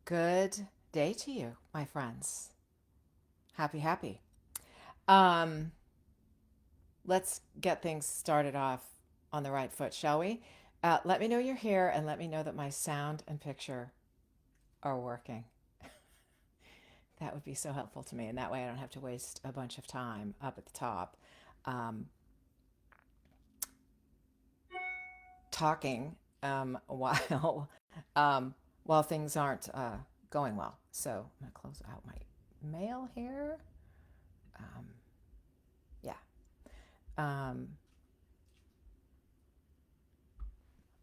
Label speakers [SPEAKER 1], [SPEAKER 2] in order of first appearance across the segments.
[SPEAKER 1] Good day to you, my friends. Happy, happy. Um, let's get things started off on the right foot, shall we? Let me know you're here and let me know that my sound and picture are working. That would be so helpful to me. And that way I don't have to waste a bunch of time up at the top um, talking while um, while things aren't going well. So I'm going to close out my mail here. Um, yeah. Um,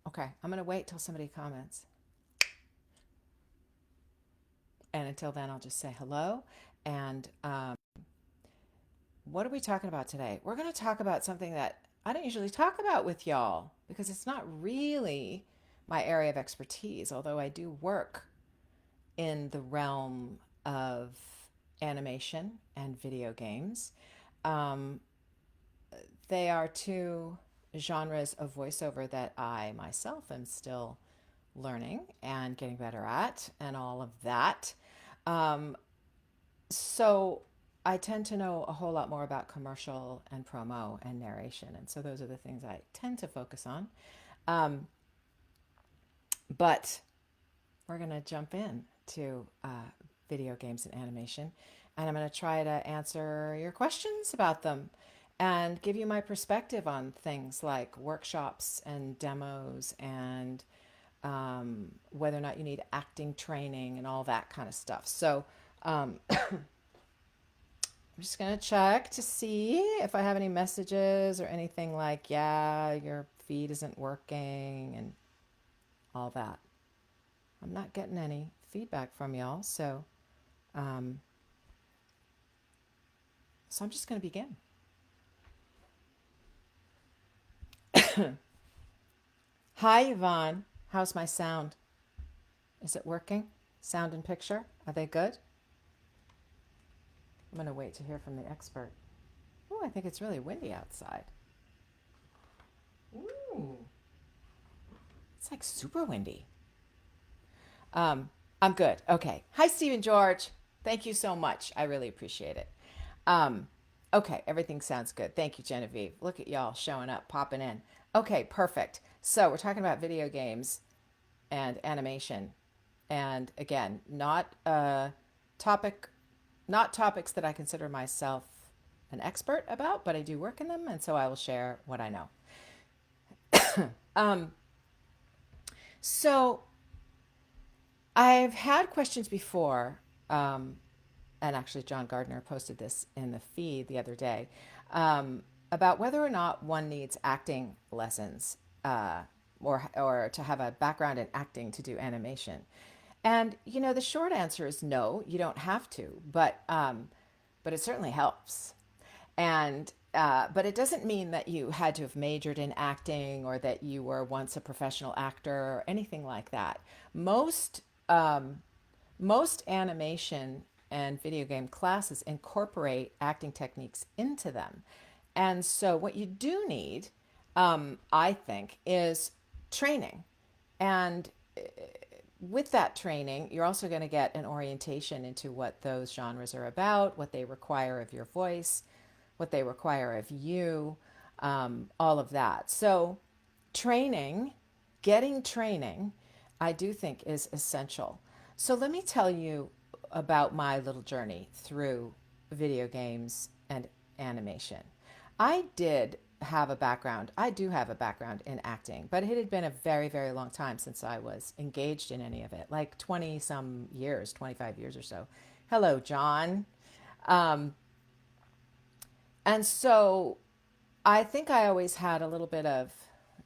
[SPEAKER 1] Okay, I'm going to wait till somebody comments. And until then, I'll just say hello. And what are we talking about today? We're going to talk about something that I don't usually talk about with y'all because it's not really my area of expertise, although I do work in the realm of animation and video games. Um, they are two genres of voiceover that I myself am still learning and getting better at, and all of that. Um, so I tend to know a whole lot more about commercial and promo and narration. And so those are the things I tend to focus on. Um, but we're going to jump in to video games and animation. And I'm going to try to answer your questions about them and give you my perspective on things like workshops and demos and whether or not you need acting training and all that kind of stuff. So I'm just going to check to see if I have any messages or anything like, yeah, your feed isn't working and all that. I'm not getting any feedback from y'all. Um, so I'm just going to begin. Hi, Yvonne. How's my sound? Is it working? Sound and picture? Are they good? I'm going to wait to hear from the expert. Oh, I think it's really windy outside. Ooh, it's like super windy. Um, I'm good. Okay. Hi, Stephen George. Thank you so much. I really appreciate it. Um, okay, everything sounds good. Thank you, Genevieve. Look at y'all showing up, popping in. Okay, perfect. So we're talking about video games and animation, and again, topic, not topics that I consider myself an expert about, but I do work in them, and so I will share what I know. Um, so I've had questions before, um, and actually John Gardner posted this in the feed the other day, about whether or not one needs acting lessons or to have a background in acting to do animation. And the short answer is no, you don't have to, but it certainly helps. And but it doesn't mean that you had to have majored in acting or that you were once a professional actor or anything like that. Most um, most animation and video game classes incorporate acting techniques into them. And so, what you do need, I think, is training. And with that training, you're also going to get an orientation into what those genres are about, what they require of your voice, what they require of you, all of that. So, training, getting training, I do think is essential. So, let me tell you about my little journey through video games and animation. I do have a background in acting, but it had been a very, very long time since I was engaged in any of it, like 20 some years, 25 years or so. Hello, John. Um, and so I think I always had a little bit of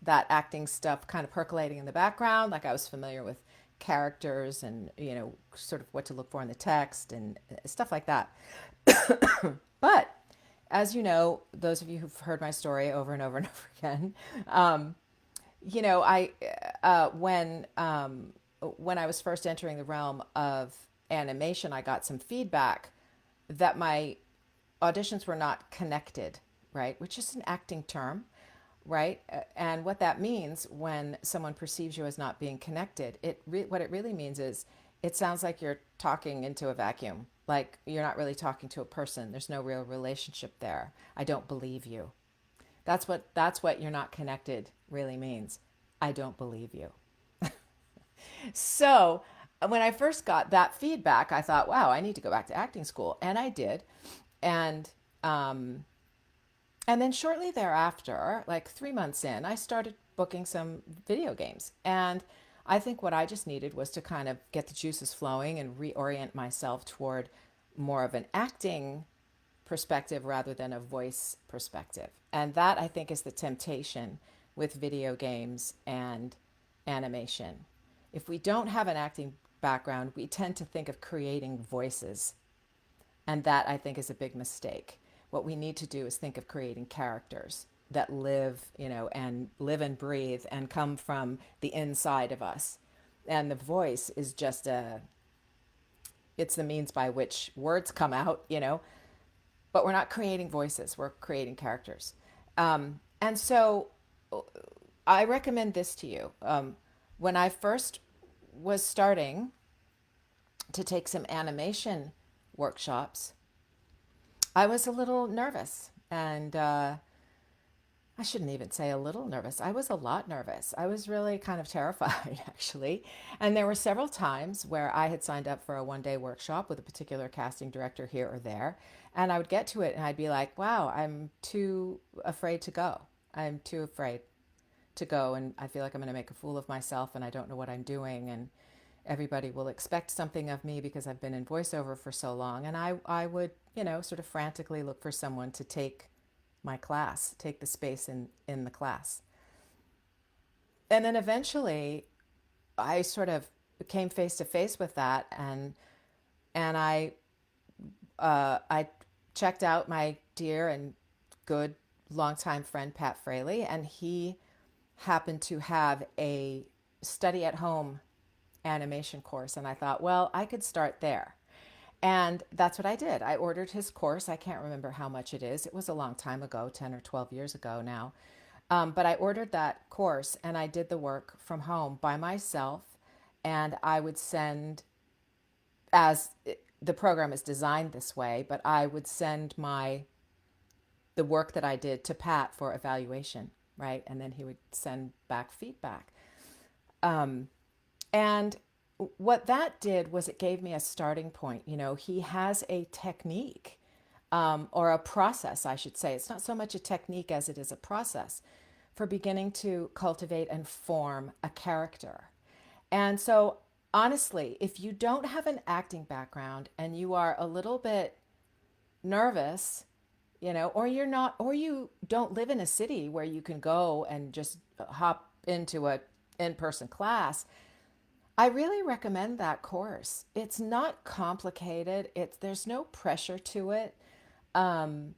[SPEAKER 1] that acting stuff kind of percolating in the background. Like I was familiar with characters and, sort of what to look for in the text and stuff like that. But as you know, those of you who've heard my story over and over and over again, um, I when I was first entering the realm of animation, I got some feedback that my auditions were not connected, right? Which is an acting term, right? And what that means when someone perceives you as not being connected, what it really means is It sounds like you're talking into a vacuum. Like you're not really talking to a person. There's no real relationship there. I don't believe you. That's what you're not connected really means. I don't believe you. So when I first got that feedback, I thought, wow, I need to go back to acting school. And I did. And um, and then shortly thereafter, like 3 months in, I started booking some video games. And I think what I just needed was to kind of get the juices flowing and reorient myself toward more of an acting perspective rather than a voice perspective. And that I think is the temptation with video games and animation. If we don't have an acting background, we tend to think of creating voices. And that I think is a big mistake. What we need to do is think of creating characters that live, and live and breathe and come from the inside of us. And the voice is just it's the means by which words come out, but we're not creating voices, we're creating characters. And so I recommend this to you. When I first was starting to take some animation workshops, I was a little nervous. And I shouldn't even say a little nervous. I was a lot nervous. I was really kind of terrified, actually. And there were several times where I had signed up for a 1 day workshop with a particular casting director here or there. And I would get to it and I'd be like, wow, I'm too afraid to go. I'm too afraid to go. And I feel like I'm going to make a fool of myself and I don't know what I'm doing. And everybody will expect something of me because I've been in voiceover for so long. And I would, sort of frantically look for someone to take my class, take the space in the class. And then eventually I sort of came face to face with that and I checked out my dear and good longtime friend Pat Fraley, and he happened to have a study at home animation course. And I thought, well, I could start there. And that's what I did. I ordered his course. I can't remember how much it is. It was a long time ago, 10 or 12 years ago now. But I ordered that course and I did the work from home by myself. And I would send, as the program is designed this way, but I would send the work that I did to Pat for evaluation, right? And then he would send back feedback. And what that did was it gave me a starting point. He has a technique, or a process, I should say. It's not so much a technique as it is a process for beginning to cultivate and form a character. And so, honestly, if you don't have an acting background and you are a little bit nervous, or you're not, or you don't live in a city where you can go and just hop into a in-person class, I really recommend that course. It's not complicated. There's no pressure to it. Um,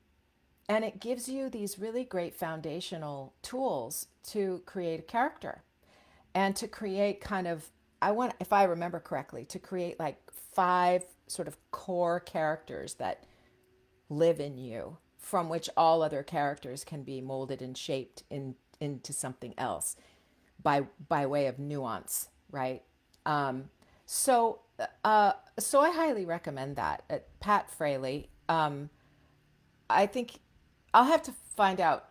[SPEAKER 1] and it gives you these really great foundational tools to create a character and to create kind of, if I remember correctly, to create like 5 sort of core characters that live in you, from which all other characters can be molded and shaped into something else by way of nuance, right? Um, so so I highly recommend that. Pat Fraley. I think I'll have to find out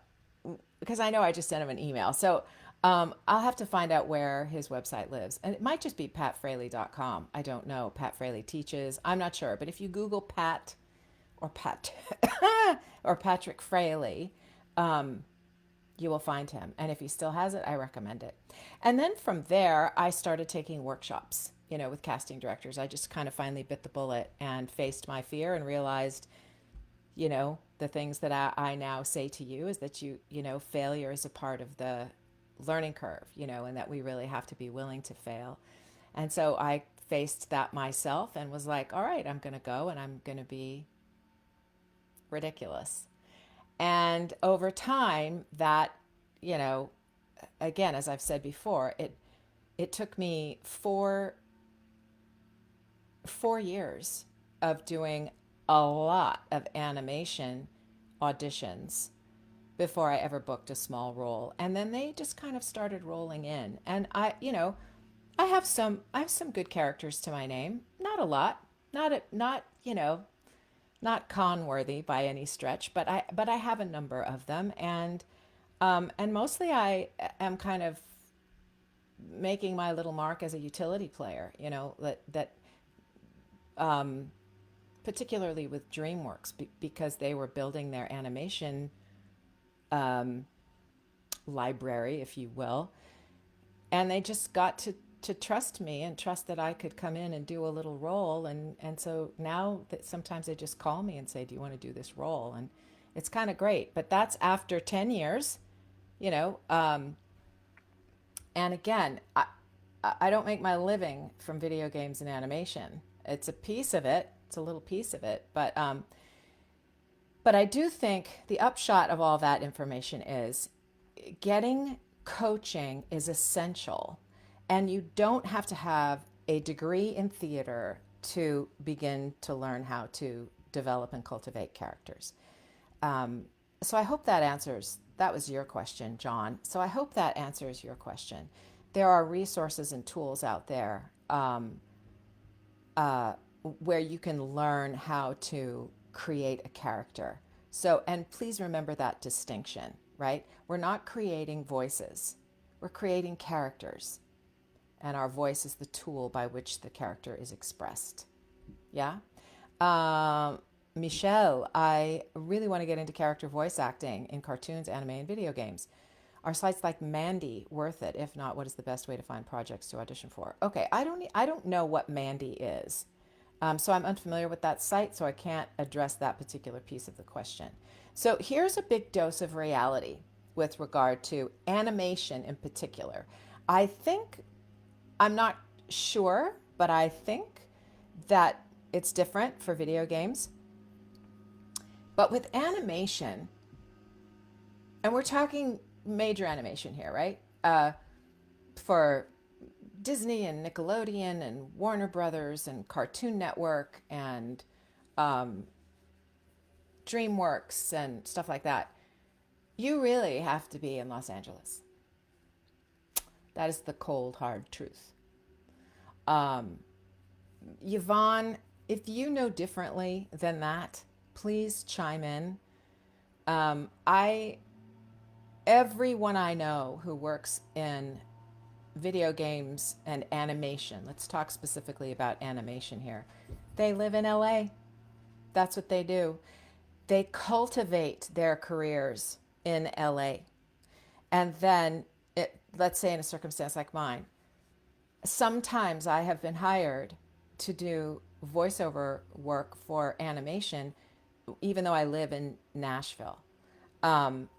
[SPEAKER 1] because I know I just sent him an email. So I'll have to find out where his website lives. And it might just be patfraley.com. I don't know. Pat Fraley teaches. I'm not sure. But if you Google Pat or Pat or Patrick Fraley, you will find him. And if he still has it, I recommend it. And then from there, I started taking workshops, with casting directors. I just kind of finally bit the bullet and faced my fear and realized, the things that I now say to you is that failure is a part of the learning curve, and that we really have to be willing to fail. And so I faced that myself and was like, all right, I'm going to go and I'm going to be ridiculous. And over time, that, again, as I've said before, it took me four years of doing a lot of animation auditions before I ever booked a small role. And then they just kind of started rolling in. And I I have some good characters to my name. Not a lot. Not, you know, not con worthy by any stretch, but I have a number of them, and mostly I am kind of making my little mark as a utility player. You know, that particularly with DreamWorks, because they were building their animation library, if you will, and they just got to trust me and trust that I could come in and do a little role, and so now that sometimes they just call me and say, "Do you want to do this role?" And it's kind of great. But that's after 10 years, you know. And again, I don't make my living from video games and animation. It's a piece of it. It's a little piece of it, but I do think the upshot of all that information is getting coaching is essential. And you don't have to have a degree in theater to begin to learn how to develop and cultivate characters. So I hope that answers, that was your question, John. So I hope that answers your question. There are resources and tools out there where you can learn how to create a character. So, and please remember that distinction, right? We're not creating voices, we're creating characters. And our voice is the tool by which the character is expressed. Yeah? Um, Michelle, I really want to get into character voice acting in cartoons, anime, and video games. Are sites like Mandy worth it? If not, what is the best way to find projects to audition for? Okay, I don't know what Mandy is. So I'm unfamiliar with that site, so I can't address that particular piece of the question. So here's a big dose of reality with regard to animation in particular. I think, I'm not sure, but I think that it's different for video games. But with animation, and we're talking major animation here, right? For Disney and Nickelodeon and Warner Brothers and Cartoon Network and DreamWorks and stuff like that, you really have to be in Los Angeles. That is the cold, hard truth. Yvonne, if you know differently than that, please chime in. I Everyone I know who works in video games and animation, let's talk specifically about animation here. They live in LA. That's what they do. They cultivate their careers in LA. And then, let's say in a circumstance like mine, sometimes I have been hired to do voiceover work for animation, even though I live in Nashville. Um,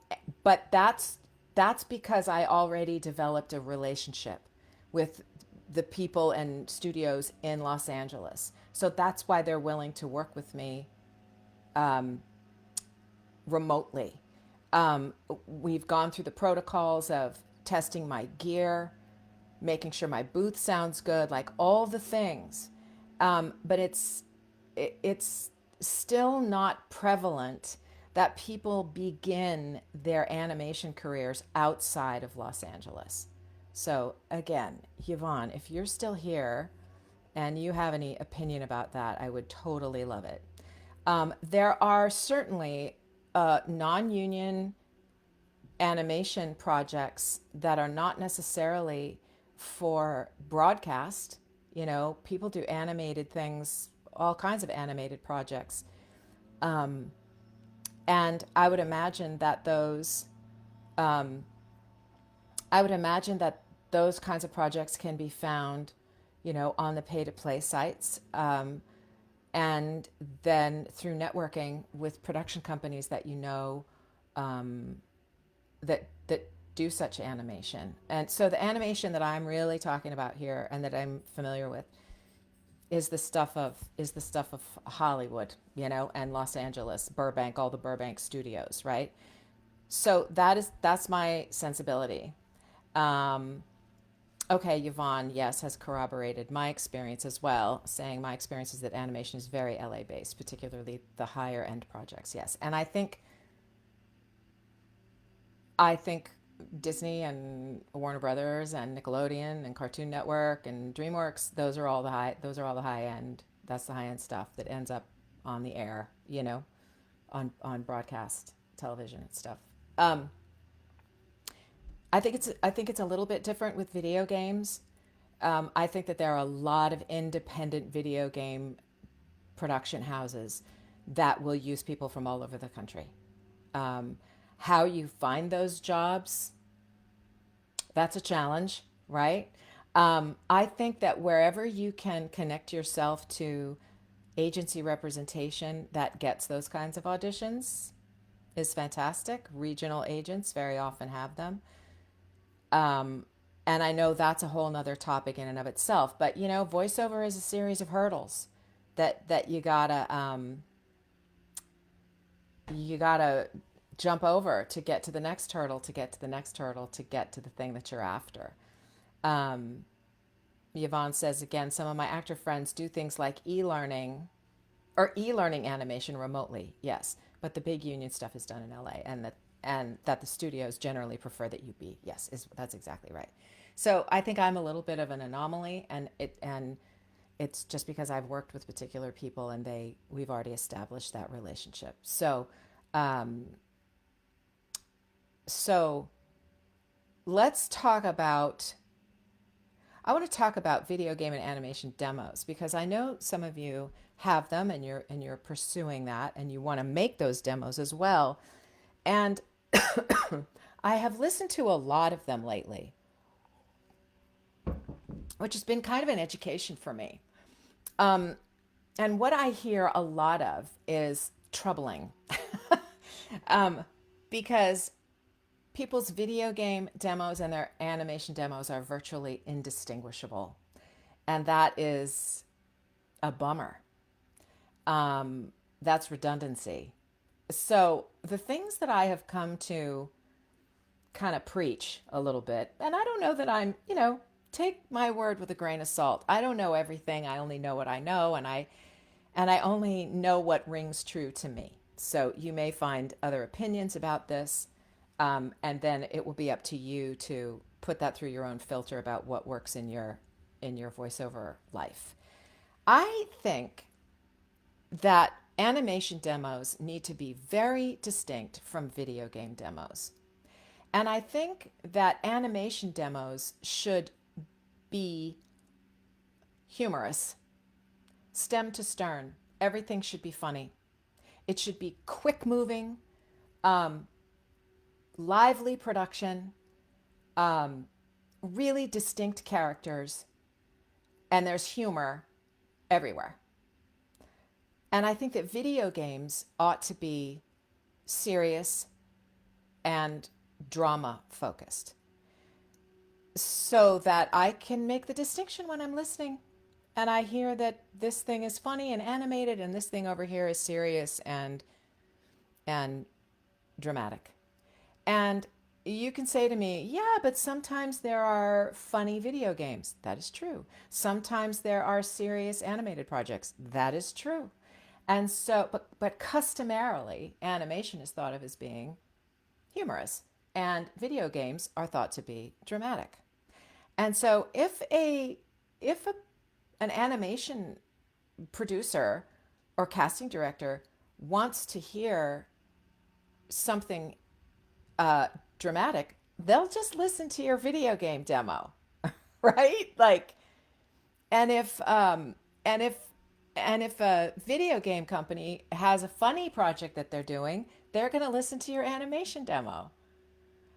[SPEAKER 1] but that's because I already developed a relationship with the people and studios in Los Angeles. So that's why they're willing to work with me remotely. We've gone through the protocols of testing my gear, making sure my booth sounds good, like all the things. But it's still not prevalent that people begin their animation careers outside of Los Angeles. So again, Yvonne, if you're still here and you have any opinion about that, I would totally love it. There are certainly non-union animation projects that are not necessarily for broadcast. You know, people do animated things, all kinds of animated projects. And I would imagine that those kinds of projects can be found, you know, on the pay to play sites. And then through networking with production companies that you know that do such animation. And so the animation that I'm really talking about here and that I'm familiar with is the stuff of Hollywood, you know, and Los Angeles, Burbank, all the Burbank studios, right? So that's my sensibility. Um, okay, Yvonne, yes, has corroborated my experience as well, saying my experience is that animation is very LA based, particularly the higher end projects. Yes, and I think Disney and Warner Brothers and Nickelodeon and Cartoon Network and DreamWorks, those are all the high end. That's the high end stuff that ends up on the air, on broadcast television and stuff. Um, I think it's a little bit different with video games. I think that there are a lot of independent video game production houses that will use people from all over the country. Um, how you find those jobs, that's a challenge, right? I think that wherever you can connect yourself to agency representation that gets those kinds of auditions is fantastic. Regional agents very often have them. Um, and I know that's a whole nother topic in and of itself, but voiceover is a series of hurdles that you gotta jump over to get to the next hurdle, to get to the next hurdle, to get to the thing that you're after. Um, Yvonne says again, some of my actor friends do things like e-learning animation remotely. Yes, but the big union stuff is done in LA, and that the studios generally prefer that you be. Yes, that's exactly right. So I think I'm a little bit of an anomaly, and it's just because I've worked with particular people and we've already established that relationship. Um, so let's talk about. I want to talk about video game and animation demos because I know some of you have them and you're pursuing that and you want to make those demos as well. And I have listened to a lot of them lately, which has been kind of an education for me. Um, and what I hear a lot of is troubling, um, because people's video game demos and their animation demos are virtually indistinguishable. And that is a bummer. That's redundancy. So, the things that I have come to kind of preach a little bit, and I don't know that take my word with a grain of salt. I don't know everything. I only know what I know, and I only know what rings true to me. So, you may find other opinions about this. And then it will be up to you to put that through your own filter about what works in your voiceover life. I think that animation demos need to be very distinct from video game demos. And I think that animation demos should be humorous, stem to stern. Everything should be funny. It should be quick moving, um, lively production, um, really distinct characters, and there's humor everywhere. And I think that video games ought to be serious and drama focused so that I can make the distinction when I'm listening and I hear that this thing is funny and animated and this thing over here is serious and dramatic. And you can say to me, yeah, but sometimes there are funny video games. That is true. Sometimes there are serious animated projects. That is true. And so, but customarily, animation is thought of as being humorous, and video games are thought to be dramatic. And so, if an animation producer or casting director wants to hear something dramatic, they'll just listen to your video game demo, right? Like, and if and if and if a video game company has a funny project that they're doing, they're going to listen to your animation demo.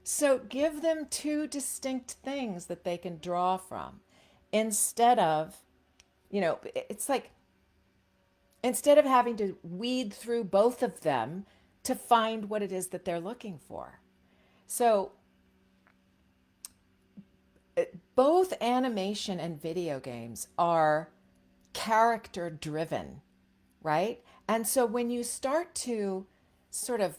[SPEAKER 1] So give them two distinct things that they can draw from instead of, it's like instead of having to weed through both of them to find what it is that they're looking for. So both animation and video games are character driven, right? And so when you start to sort of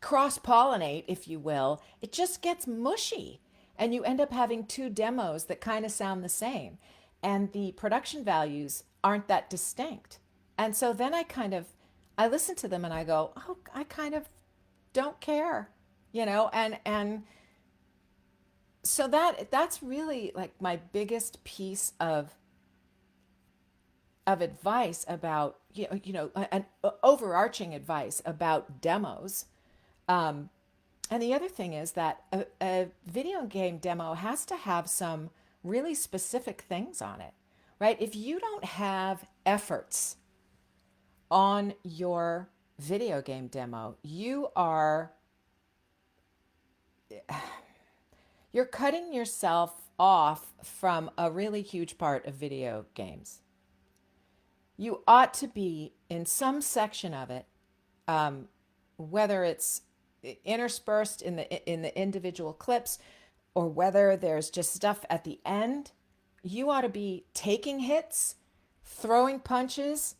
[SPEAKER 1] cross pollinate, if you will, it just gets mushy. And you end up having two demos that kind of sound the same. And the production values aren't that distinct. And so then I listen to them and I go, oh, I kind of don't care, and So that's really like my biggest piece of advice about an overarching advice about demos. Um, and the other thing is that a video game demo has to have some really specific things on it, right? If you don't have efforts on your video game demo, you're cutting yourself off from a really huge part of video games. You ought to be in some section of it, um, whether it's interspersed in the individual clips or whether there's just stuff at the end. You ought to be taking hits, throwing punches,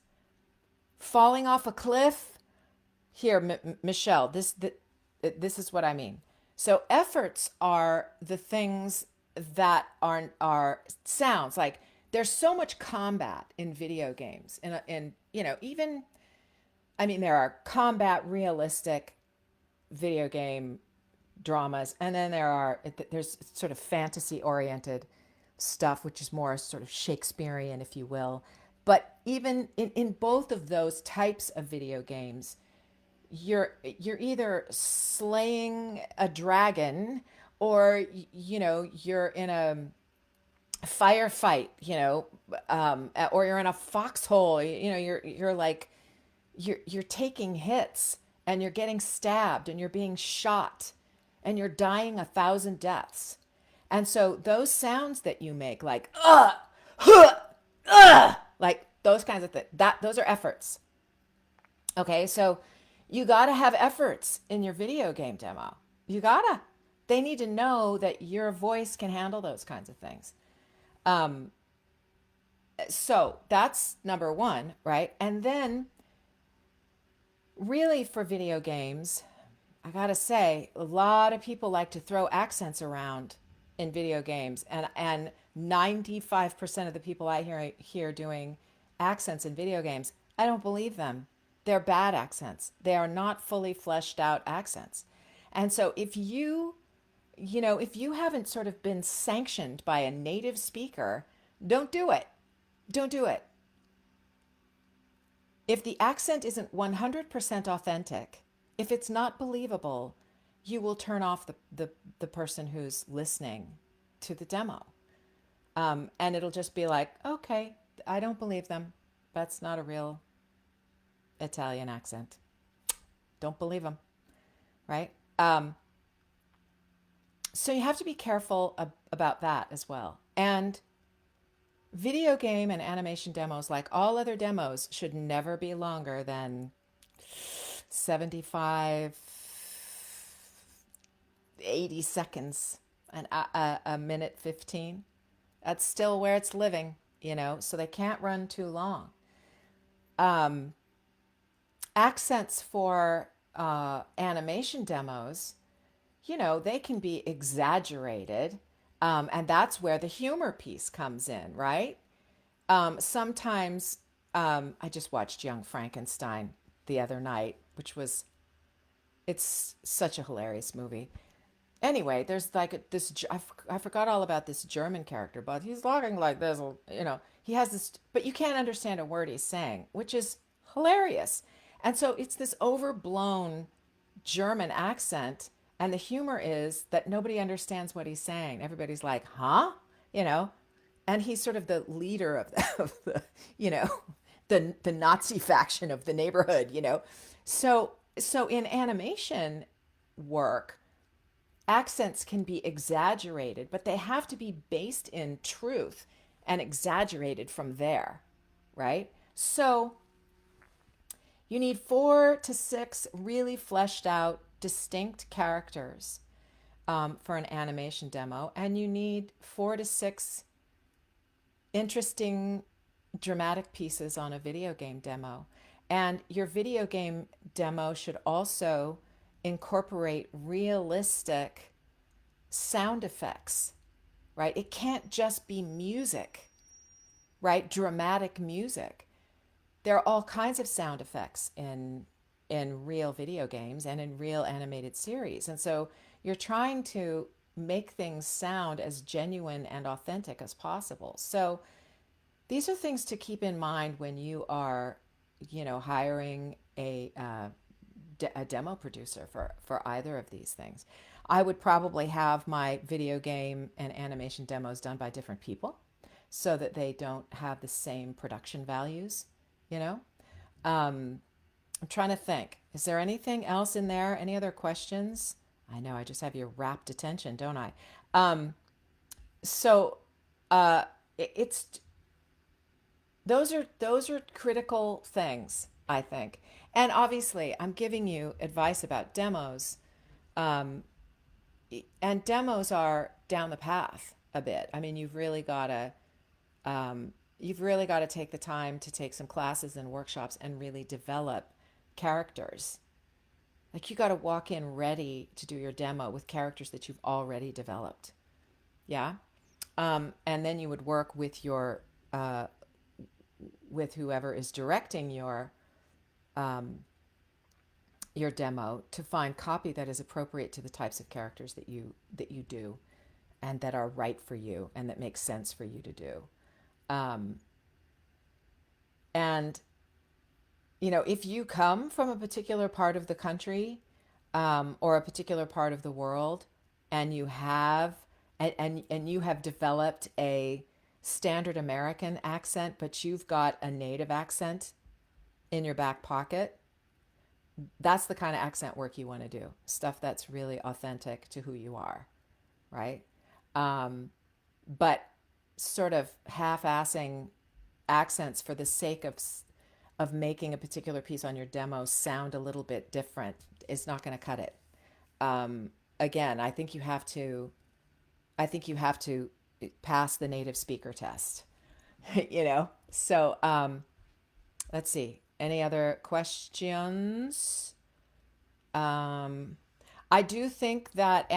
[SPEAKER 1] falling off a cliff. Here, Michelle, this is what I mean. So efforts are the things that are sounds like there's so much combat in video games, and even I mean there are combat realistic video game dramas, and then there's sort of fantasy oriented stuff, which is more sort of Shakespearean, if you will. But even in both of those types of video games, you're either slaying a dragon or you're in a firefight, or you're in a foxhole. You're like you're taking hits and you're getting stabbed and you're being shot and you're dying 1,000 deaths. And so those sounds that you make, like huh, like those kinds of things, those are efforts. Okay, so you got to have efforts in your video game demo. You gotta. They need to know that your voice can handle those kinds of things. Um, so that's number one, right? And then, really, for video games, I gotta say, a lot of people like to throw accents around in video games, and 95% of the people I hear doing accents in video games, I don't believe them. They're bad accents. They are not fully fleshed out accents. And so if you haven't sort of been sanctioned by a native speaker, don't do it. Don't do it. If the accent isn't 100% authentic, if it's not believable, you will turn off the person who's listening to the demo. And it'll just be like, okay, I don't believe them. That's not a real Italian accent. Don't believe them, right? So you have to be careful about that as well. And video game and animation demos, like all other demos, should never be longer than 75, 80 seconds, a minute 15. That's still where it's living, so they can't run too long. Um, Accents for animation demos, they can be exaggerated. And that's where the humor piece comes in, right? Sometimes I just watched Young Frankenstein the other night, it's such a hilarious movie. Anyway, there's like I forgot all about this German character, but he's talking like this, he has this, but you can't understand a word he's saying, which is hilarious. And so it's this overblown German accent, and the humor is that nobody understands what he's saying. Everybody's like, huh? You know, and he's sort of the leader of the the Nazi faction of the neighborhood. So in animation work, accents can be exaggerated, but they have to be based in truth and exaggerated from there, right? So you need 4 to 6 really fleshed out, distinct characters for an animation demo, and you need 4 to 6 interesting dramatic pieces on a video game demo. And your video game demo should also incorporate realistic sound effects, right? It can't just be music, right? Dramatic music. There are all kinds of sound effects in real video games and in real animated series. And so you're trying to make things sound as genuine and authentic as possible. So these are things to keep in mind when you are, hiring a demo producer for either of these things. I would probably have my video game and animation demos done by different people so that they don't have the same production values, you know? Um, I'm trying to think. Is there anything else in there? Any other questions? I know I just have your rapt attention, don't I? Um, so uh, it's those are critical things, I think. And obviously, I'm giving you advice about demos, um, and demos are down the path a bit. I mean, you've really got to take the time to take some classes and workshops and really develop characters. Like you got to walk in ready to do your demo with characters that you've already developed. Yeah. And then you would work uh, with whoever is directing um, your demo to find copy that is appropriate to the types of characters that you do and that are right for you and that make sense for you to do. Um, and if you come from a particular part of the country, or a particular part of the world, and you have developed a standard American accent, but you've got a native accent in your back pocket, that's the kind of accent work you want to do. Stuff that's really authentic to who you are, right? Um, but sort of half-assing accents for the sake of making a particular piece on your demo sound a little bit different is not going to cut it. Again, I think you have to pass the native speaker test. So let's see. Any other questions? Um, I do think that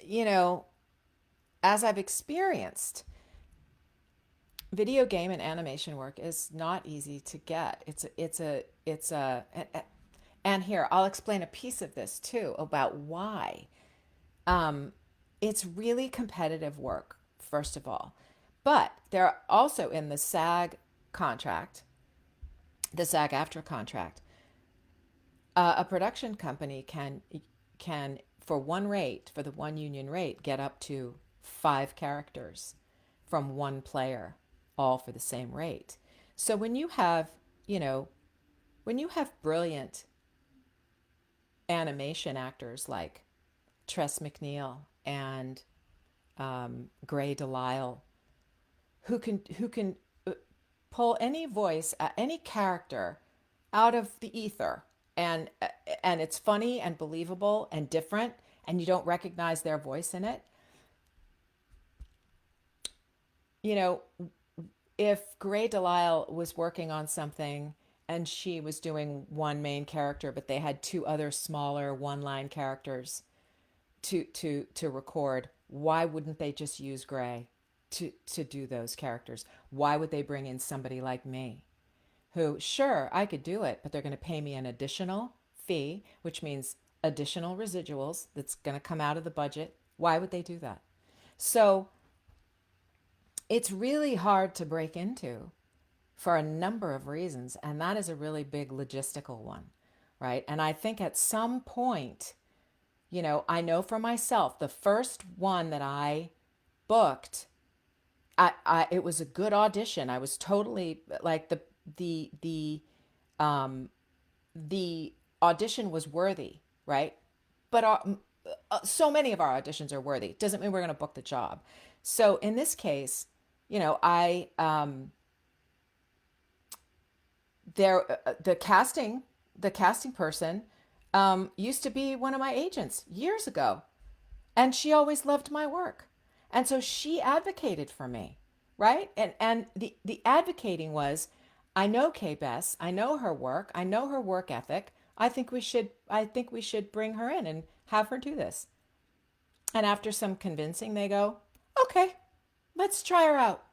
[SPEAKER 1] you know, as I've experienced, video game and animation work is not easy to get. And here I'll explain a piece of this too about why. Um, it's really competitive work, first of all, but there are also in contract, the SAG-AFTRA contract, a production company can for for the one union rate, get up to 5 characters from one player, all for the same rate. So you know, when you have brilliant animation actors like Tress MacNeille and Gray Delisle, who can pull any voice, any character out of the ether, and and it's funny and believable and different, and you don't recognize their voice in it. You know, if Gray Delisle was working on something and she was doing one main character, but they had 2 other smaller one-line characters to record, why wouldn't they just use Gray to do those characters? Why would they bring in somebody like me, who, sure, I could do it, but they're going to pay me an additional fee, which means additional residuals that's going to come out of the budget? Why would they do that? So it's really hard to break into for a number of reasons, and that is a really big logistical one, right? And I think at some point, I know for myself, the first one that I booked, it was a good audition. I was totally like um, the audition was worthy, right? But so many of our auditions are worthy. Doesn't mean we're going to book the job. So in this case, I there the casting person used to be one of my agents years ago, and she always loved my work, and so she advocated for me, right? And the advocating was, I know Kay Bess, I know her work, I know her work ethic. I think we should bring her in and have her do this. And after some convincing, they go, okay, let's try her out.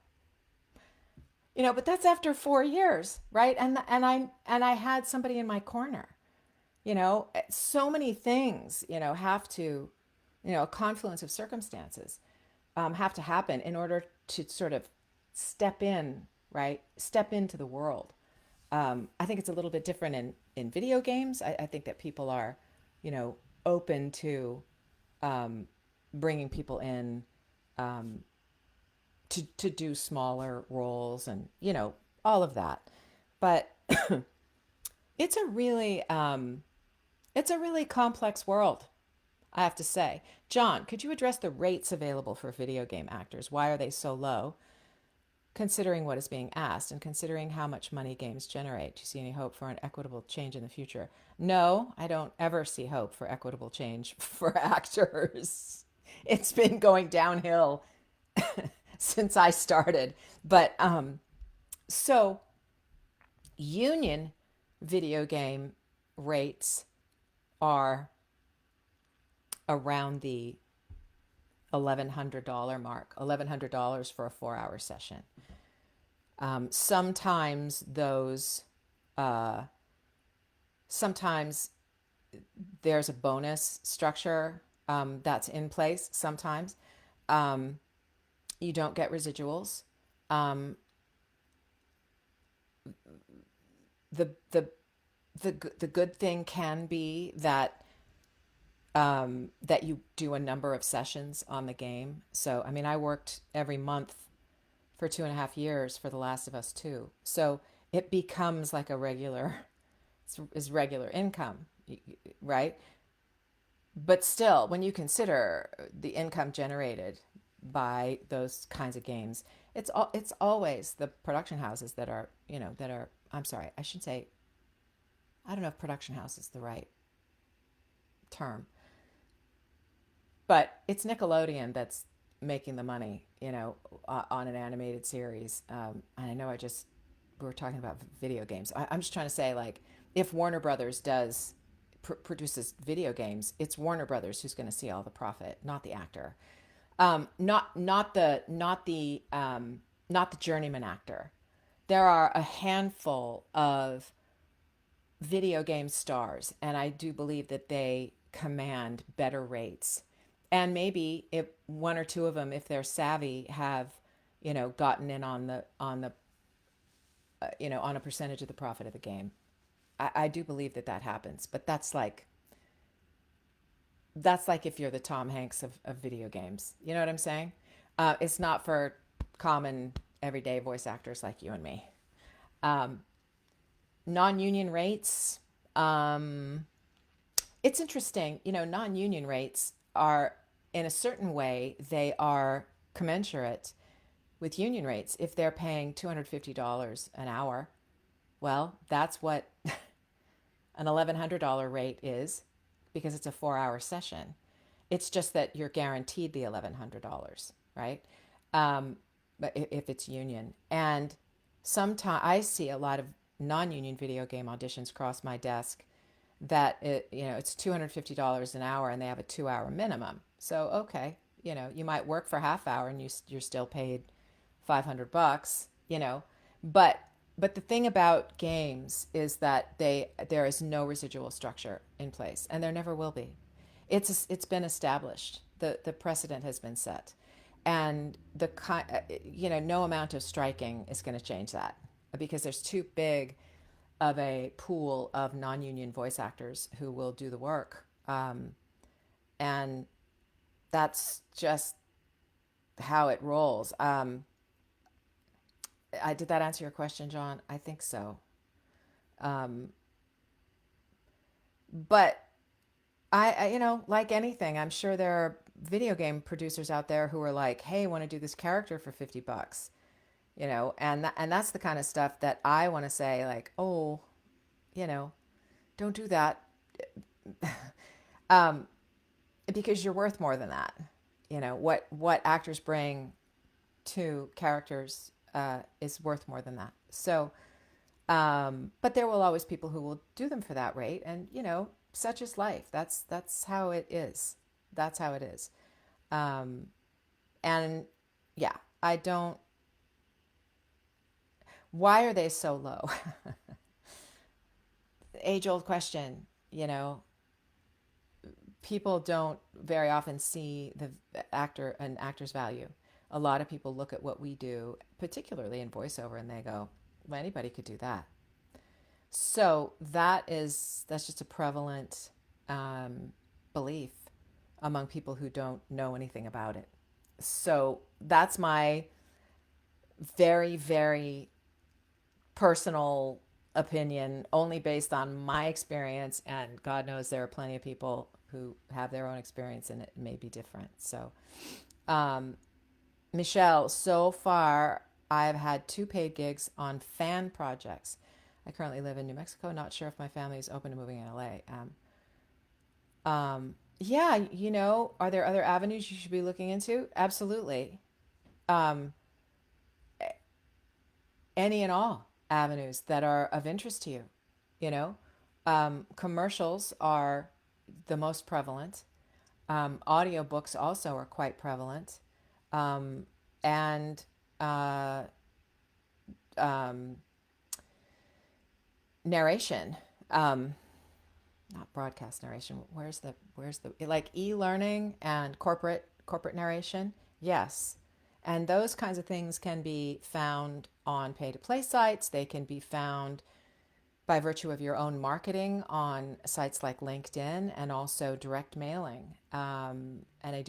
[SPEAKER 1] But that's after 4 years, right? And I had somebody in my corner. So many things, have to a confluence of circumstances have to happen in order to sort of step in, right? Step into the world. I think it's a little bit different in video games. I think that people are, you know, open to bringing people in to do smaller roles and, all of that. But it's a really it's a really complex world, I have to say. John, could you address the rates available for video game actors? Why are they so low, considering what is being asked and considering how much money games generate? Do you see any hope for an equitable change in the future? No, I don't ever see hope for equitable change for actors. It's been going downhill since I started. But so union video game rates are around the $1,100 mark, $1,100 for a 4 hour session. Sometimes those, sometimes there's a bonus structure that's in place. Sometimes you don't get residuals. Um, the the the good thing can be that that you do a number of sessions on the game. So I mean, I worked every month for 2.5 years for The Last of Us 2. So it becomes like a regular, is regular income, right? But still, when you consider the income generated by those kinds of games, it's always the production houses that are, that are, I'm sorry, I should say, I don't know if production house is the right term, but it's Nickelodeon that's making the money, on an animated series. And I know we were talking about video games. I'm just trying to say, like, if Warner Brothers produces video games, it's Warner Brothers who's going to see all the profit, not the actor, not the journeyman actor. There are a handful of video game stars, and I do believe that they command better rates. And maybe if one or two of them, if they're savvy, have gotten in on a percentage of the profit of the game. I do believe that that happens, but that's like if you're the Tom Hanks of video games. You know what I'm saying? It's not for common everyday voice actors like you and me. Um, Non-union rates. It's interesting. Non-union rates are, in a certain way, they are commensurate with union rates. If they're paying $250 an hour, well, that's what an $1,100 rate is, because it's a 4 hour session. It's just that you're guaranteed the $1,100, right? Um, but if it's union. And sometimes I see a lot of non-union video game auditions cross my desk that it's $250 an hour and they have a 2 hour minimum. So okay, you might work for half hour and you're still paid $500, but the thing about games is that there is no residual structure in place, and there never will be. It's been established. The precedent has been set, and no amount of striking is going to change that, because there's too big of a pool of non-union voice actors who will do the work, and that's just how it rolls. Did that answer your question, John? I think so. Um, but like anything, I'm sure there are video game producers out there who are like, "Hey, I want to do this character for $50." And that's the kind of stuff that I want to say, like, "Oh, you know, don't do that." um, because you're worth more than that. What actors bring to characters is worth more than that. So, but there will always people who will do them for that rate, and such is life. That's how it is. That's how it is. Um, and yeah, I don't. Why are they so low? Age old question. people don't very often see the an actor's value. A lot of people look at what we do, particularly in voiceover, and they go, well, anybody could do that. So that's just a prevalent um, belief among people who don't know anything about it. So that's my very, very personal opinion, only based on my experience. And God knows there are plenty of people who have their own experience and it may be different. So, um, Michelle, so far I've had two paid gigs on fan projects. I currently live in New Mexico. Not sure if my family is open to moving in LA. Yeah, are there other avenues you should be looking into? Absolutely. Um, any and all avenues that are of interest to you. You know, commercials are the most prevalent. Audiobooks also are quite prevalent. Um, and uh, um, narration, um, not broadcast narration. Where's the like e-learning and corporate narration? Yes. And those kinds of things can be found on pay to play sites. They can be found by virtue of your own marketing on sites like LinkedIn and also direct mailing. And I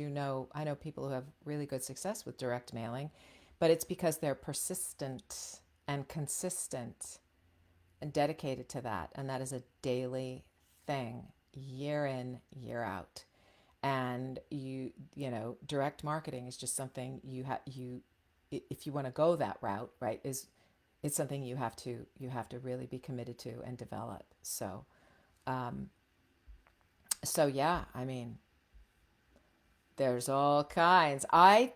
[SPEAKER 1] know people who have really good success with direct mailing, but it's because they're persistent and consistent and dedicated to that. And that is a daily thing, year in, year out. And direct marketing is just something if you want to go that route, right, is it's something you have to really be committed to and develop. Um, so yeah, I mean, there's all kinds. I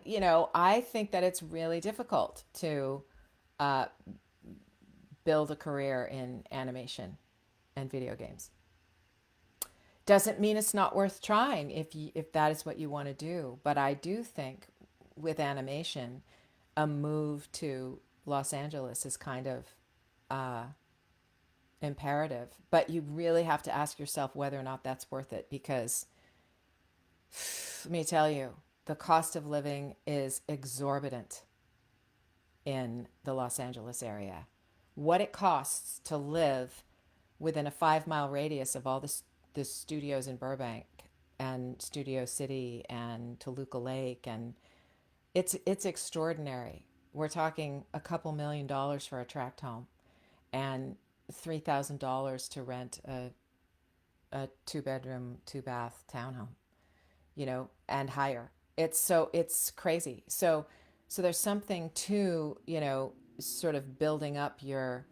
[SPEAKER 1] think that it's really difficult to uh, build a career in animation and video games. Doesn't mean it's not worth trying if that is what you want to do. But I do think with animation, a move to Los Angeles is kind of uh, imperative. But you really have to ask yourself whether or not that's worth it, because let me tell you, the cost of living is exorbitant in the Los Angeles area. What it costs to live within a 5 mile radius of all the studios in Burbank and Studio City and Toluca Lake, and it's extraordinary. We're talking a couple $1 million for a tract home and $3,000 to rent a 2 bedroom, 2 bath townhome, and higher. It's crazy. So there's something to, sort of building up your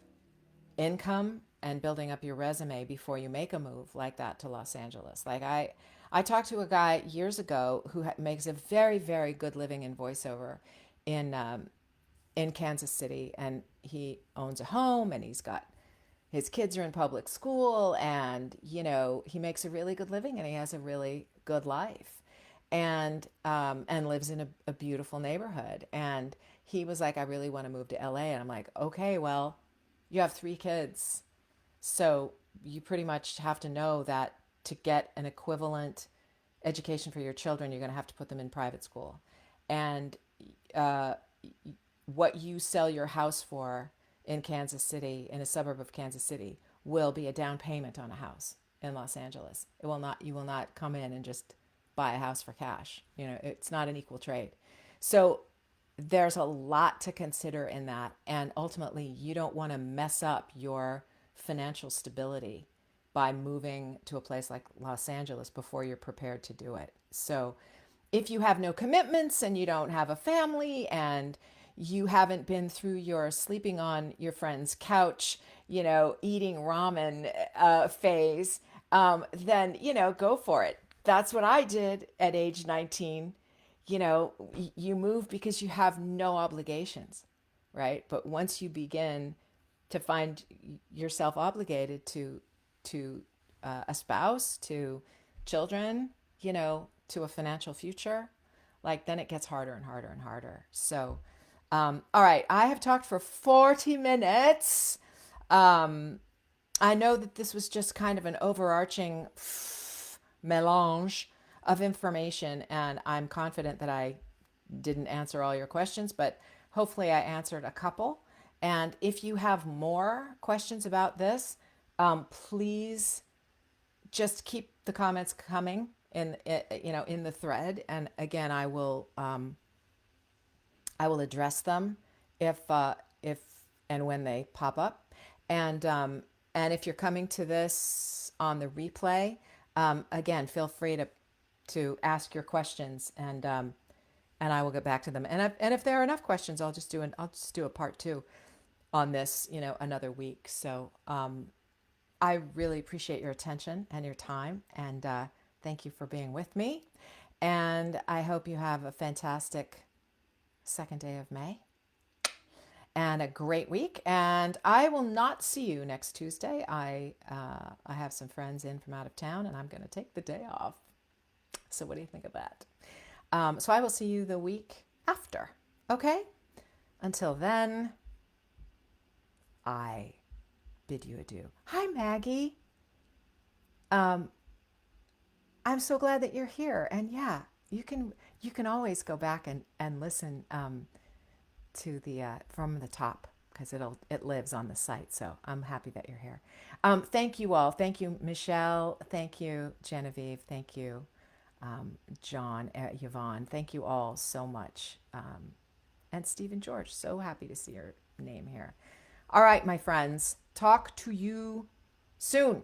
[SPEAKER 1] income and building up your resume before you make a move like that to Los Angeles. Like I talked to a guy years ago who makes a very, very good living in voiceover in in Kansas City, and he owns a home and he's got his kids are in public school, and he makes a really good living and he has a really good life, and lives in a beautiful neighborhood. And he was like, I really want to move to LA. And I'm like, okay, well, you have 3 kids, so you pretty much have to know that to get an equivalent education for your children, you're going to have to put them in private school. And uh, what you sell your house for in Kansas City, in a suburb of Kansas City, will be a down payment on a house in Los Angeles. You will not come in and just buy a house for cash. It's not an equal trade. So there's a lot to consider in that. And ultimately, you don't want to mess up your financial stability by moving to a place like Los Angeles before you're prepared to do it. So if you have no commitments and you don't have a family and you haven't been through your sleeping on your friend's couch, eating ramen phase, then, go for it. That's what I did at age 19. You move because you have no obligations, right? But once you begin to find yourself obligated to a spouse, to children, to a financial future, like then it gets harder and harder and harder. So, all right, I have talked for 40 minutes. I know that this was just kind of an overarching melange of information, and I'm confident that I didn't answer all your questions, but hopefully I answered a couple. And if you have more questions about this, please just keep the comments coming in the thread. And again, I will address them if and when they pop up. And and if you're coming to this on the replay, again, feel free to ask your questions, and I will get back to them. And if there are enough questions, I'll just do a part two on this, another week. So I really appreciate your attention and your time, and thank you for being with me. And I hope you have a fantastic second day of May and a great week. And I will not see you next Tuesday. I have some friends in from out of town, and I'm going to take the day off. So what do you think of that? So I will see you the week after. Okay? Until then, I bid you adieu. Hi, Maggie. Um, I'm so glad that you're here. And yeah, you can always go back and listen to the from the top because it lives on the site. So I'm happy that you're here. Thank you all. Thank you, Michelle. Thank you, Genevieve. Thank you, John, Yvonne. Thank you all so much. And Stephen George. So happy to see your name here. All right, my friends. Talk to you soon.